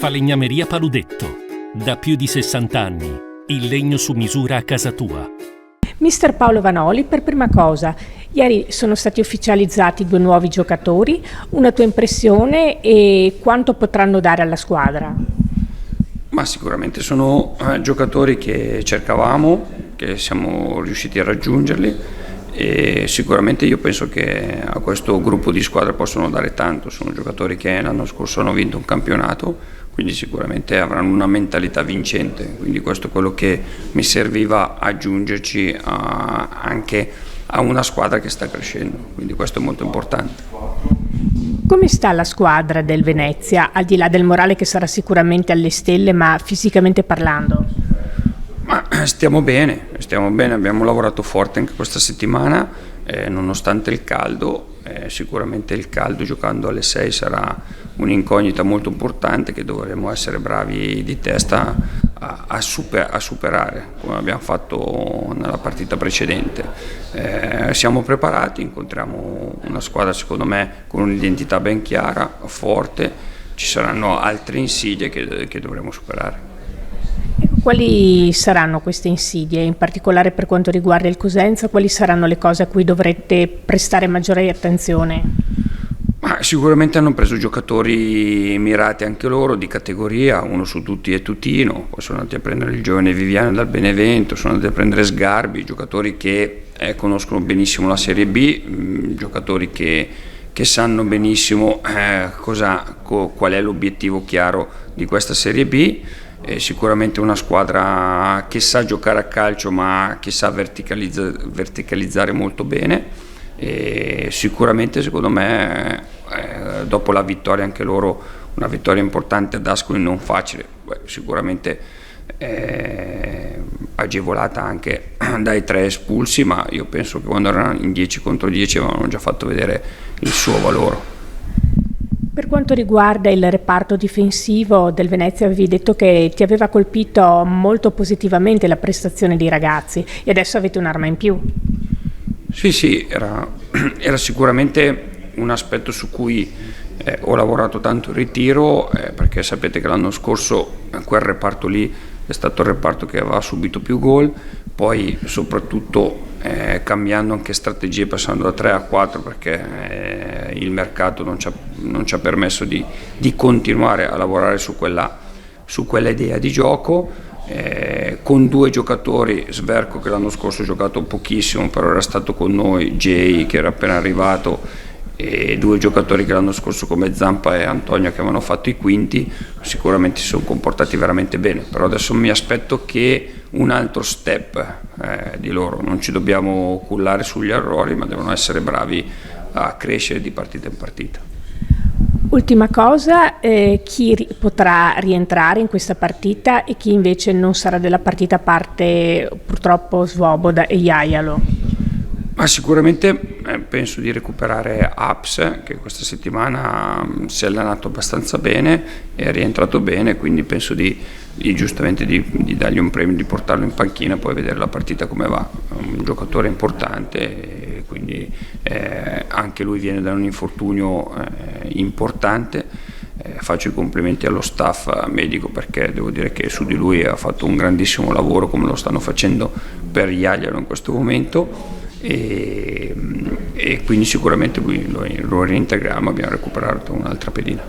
Falegnameria Paludetto. Da più di 60 anni. Il legno su misura a casa tua. Mister Paolo Vanoli, per prima cosa, ieri sono stati ufficializzati 2 nuovi giocatori, una tua impressione e quanto potranno dare alla squadra? Ma sicuramente sono giocatori che cercavamo, che siamo riusciti a raggiungerli e sicuramente io penso che a questo gruppo di squadra possono dare tanto. Sono giocatori che l'anno scorso hanno vinto un campionato, quindi sicuramente avranno una mentalità vincente, quindi questo è quello che mi serviva aggiungerci anche a una squadra che sta crescendo, quindi questo è molto importante. Come sta la squadra del Venezia, al di là del morale che sarà sicuramente alle stelle, ma fisicamente parlando? Ma stiamo bene, abbiamo lavorato forte anche questa settimana, nonostante il caldo. Sicuramente il caldo giocando alle 6 sarà un'incognita molto importante che dovremo essere bravi di testa a superare, come abbiamo fatto nella partita precedente. Siamo preparati, incontriamo una squadra secondo me con un'identità ben chiara, forte, ci saranno altre insidie che dovremo superare. Quali saranno queste insidie, in particolare per quanto riguarda il Cosenza? Quali saranno le cose a cui dovrete prestare maggiore attenzione? Ma sicuramente hanno preso giocatori mirati anche loro, di categoria, uno su tutti è Tutino, poi sono andati a prendere il giovane Viviano dal Benevento, sono andati a prendere Sgarbi, giocatori che conoscono benissimo la Serie B, giocatori che sanno benissimo qual è l'obiettivo chiaro di questa Serie B. È sicuramente una squadra che sa giocare a calcio ma che sa verticalizzare molto bene e sicuramente secondo me dopo la vittoria anche loro, una vittoria importante ad Ascoli, non facile, sicuramente agevolata anche dai 3 espulsi, ma io penso che quando erano in 10 contro 10 avevano già fatto vedere il suo valore. Per quanto riguarda il reparto difensivo del Venezia, avevi detto che ti aveva colpito molto positivamente la prestazione dei ragazzi e adesso avete un'arma in più. Sì, era sicuramente un aspetto su cui ho lavorato tanto in ritiro, perché sapete che l'anno scorso quel reparto lì è stato il reparto che aveva subito più gol, poi soprattutto cambiando anche strategie, passando da 3 a 4 perché il mercato non ci ha permesso di continuare a lavorare su quella idea di gioco, con 2 giocatori, Sverco che l'anno scorso ha giocato pochissimo però era stato con noi, Jay che era appena arrivato, e 2 giocatori che l'anno scorso come Zampa e Antonio che avevano fatto i quinti, sicuramente si sono comportati veramente bene, però adesso mi aspetto che un altro step di loro, non ci dobbiamo cullare sugli errori ma devono essere bravi a crescere di partita in partita. Ultima cosa, chi potrà rientrare in questa partita e chi invece non sarà della partita, a parte purtroppo Svoboda e Jajalo? Ma sicuramente penso di recuperare Aps, che questa settimana si è allenato abbastanza bene, è rientrato bene, quindi penso giustamente di dargli un premio, di portarlo in panchina e poi vedere la partita come va. È un giocatore importante, e quindi anche lui viene da un infortunio importante. Faccio i complimenti allo staff medico perché devo dire che su di lui ha fatto un grandissimo lavoro, come lo stanno facendo per Iagliaro in questo momento. E quindi sicuramente lo reintegriamo, abbiamo recuperato un'altra pedina.